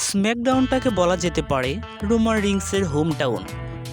স্ম্যাকডাউনটাকে বলা যেতে পারে রোমান রিংসের হোম টাউন,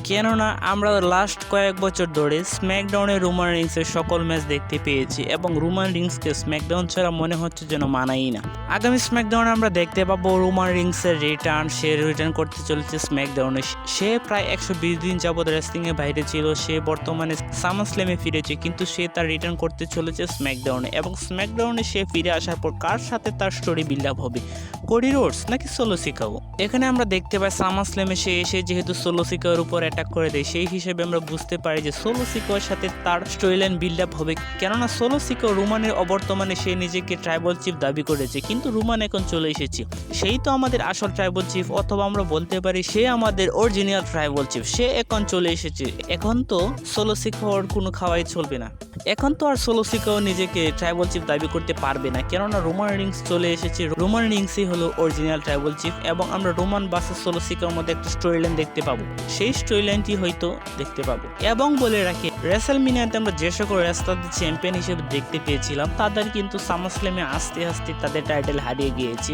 কেননা আমরা লাস্ট কয়েক বছর ধরে স্ম্যাকডাউনে রোমান রিংসের সকল ম্যাচ দেখতে পেয়েছি এবং রোমান রিংসকে স্ম্যাকডাউন ছাড়া মনে হচ্ছে যেন মানাই না। আগামী স্ম্যাকডাউনে আমরা দেখতে পাবো রোমান রিংসের রিটার্ন। সে রিটার্ন করতে চলেছে স্ম্যাকডাউনে। সে প্রায় 120 দিন যাবৎ রেসলিংয়ে বাইরে ছিল। সে বর্তমানে সামারস্ল্যামে ফিরেছে, কিন্তু সে তার রিটার্ন করতে চলেছে স্ম্যাকডাউনে। এবং স্ম্যাকডাউনে সে ফিরে আসার পর কার সাথে তার স্টোরি বিল্ড আপ হবে, কোডি রোডস নাকি সোলো সিকাগো? এখানে আমরা দেখতে পাই সামারস্ল্যামে সে এসে যেহেতু সোলো সিকাগোর উপর অ্যাটাক করে দেয়, সেই হিসেবে আমরা বুঝতে পারি যে সোলো সিকাগোর সাথে তার স্টোরি লাইন বিল্ড আপ হবে। কেননা সোলো সিকাগো রোমানের অবর্তমানে সে নিজেকে ট্রাইবাল চিফ দাবি করেছে, কিন্তু রোমান এখন চলে এসেছে। সেই তো আমাদের আসল ট্রাইবাল চিফ, অথবা আমরা বলতে পারি সে আমাদের অরিজিনাল ট্রাইবাল চিফ। সে এখন চলে এসেছে। এখন তো সোলো সিকাগোর কোনো খাওয়াই চলবে না। এখন তো আর সোলো সিকাগো নিজেকে ট্রাইবাল চিফ দাবি করতে পারবে না, কেননা রোমান রিংস চলে এসেছে। রোমান রিংসই হলো অরিজিনাল ট্রাইবাল চিফ এবং আমরা রোমান ভার্সেস সোলো সিকাগোর মধ্যে একটা স্টোরি লাইন দেখতে পাবো। সেই স্টোরি লাইনটি হয়তো দেখতে পাবো। এবং বলে রাখি, রেসলম্যানিয়াতে আমরা যে সকল রেসলারদের চ্যাম্পিয়ন হিসেবে দেখতে পেয়েছিলাম, তাদের কিন্তু সামারস্ল্যামে আস্তে আস্তে তাদের টাইটেল হারিয়ে গিয়েছে।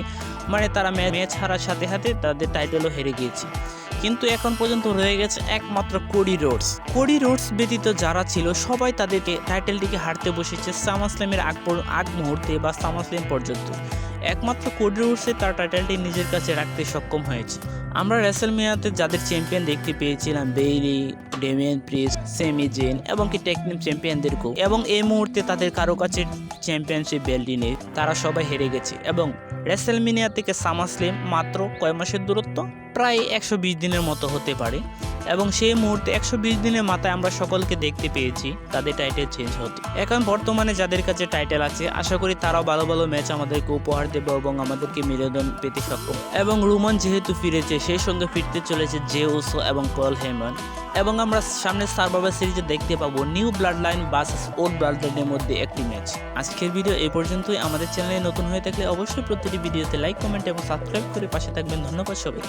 মানে তারা ম্যাচ হারার সাথে সাথে তাদের টাইটেলও হেরে গিয়েছে। কিন্তু এখন পর্যন্ত রয়ে গেছে একমাত্র কোডি রোডস। কোডি রোডস ব্যতীত যারা ছিল সবাই তাদের টাইটেলটিকে হারতে বসেছে সামারস্ল্যামের আগ মুহূর্তে বা সামারস্ল্যাম পর্যন্ত। একমাত্র কোডি রোডসে তার টাইটেলটি নিজের কাছে রাখতে সক্ষম হয়েছে। আমরা রেসলম্যানিয়াতে যাদের চ্যাম্পিয়ন দেখতে পেয়েছিলাম, Bailey, Damien Priest, Sami Zayn এবং কি টেকনিক চ্যাম্পিয়নদেরকেও, এবং এই মুহূর্তে তাদের কারো কাছে চ্যাম্পিয়নশিপ বেল্টই নেই। তারা সবাই হেরে গেছে। এবং রেসলম্যানিয়া থেকে সামারস্ল্যাম মাত্র কয় মাসের দূরত্ব, প্রায় 120 দিনের মতো হতে পারে। এবং সেই মুহূর্তে 120 দিনের মাথায় আমরা সকলকে দেখতে পেয়েছি তাদের টাইটেল চেঞ্জ হতে। এখন বর্তমানে যাদের কাছে টাইটেল আছে, আশা করি তারাও ভালো ভালো ম্যাচ আমাদেরকে উপহার দেবে এবং আমাদেরকে বিনোদন পেতে সক্ষম। এবং রোমান যেহেতু ফিরেছে, সেই সঙ্গে ফিরতে চলেছে জে উসো এবং পল হেমন। এবং আমরা সামনে সার্ভাইভার সিরিজে দেখতে পাবো new blood line versus old blood লাইনের মধ্যে একটি ম্যাচ। আজকের ভিডিও এই পর্যন্তই। আমাদের চ্যানেলে নতুন হয়ে থাকলে অবশ্যই প্রতিটি ভিডিওতে লাইক, কমেন্ট এবং সাবস্ক্রাইব করে পাশে থাকবেন। ধন্যবাদ সবাই।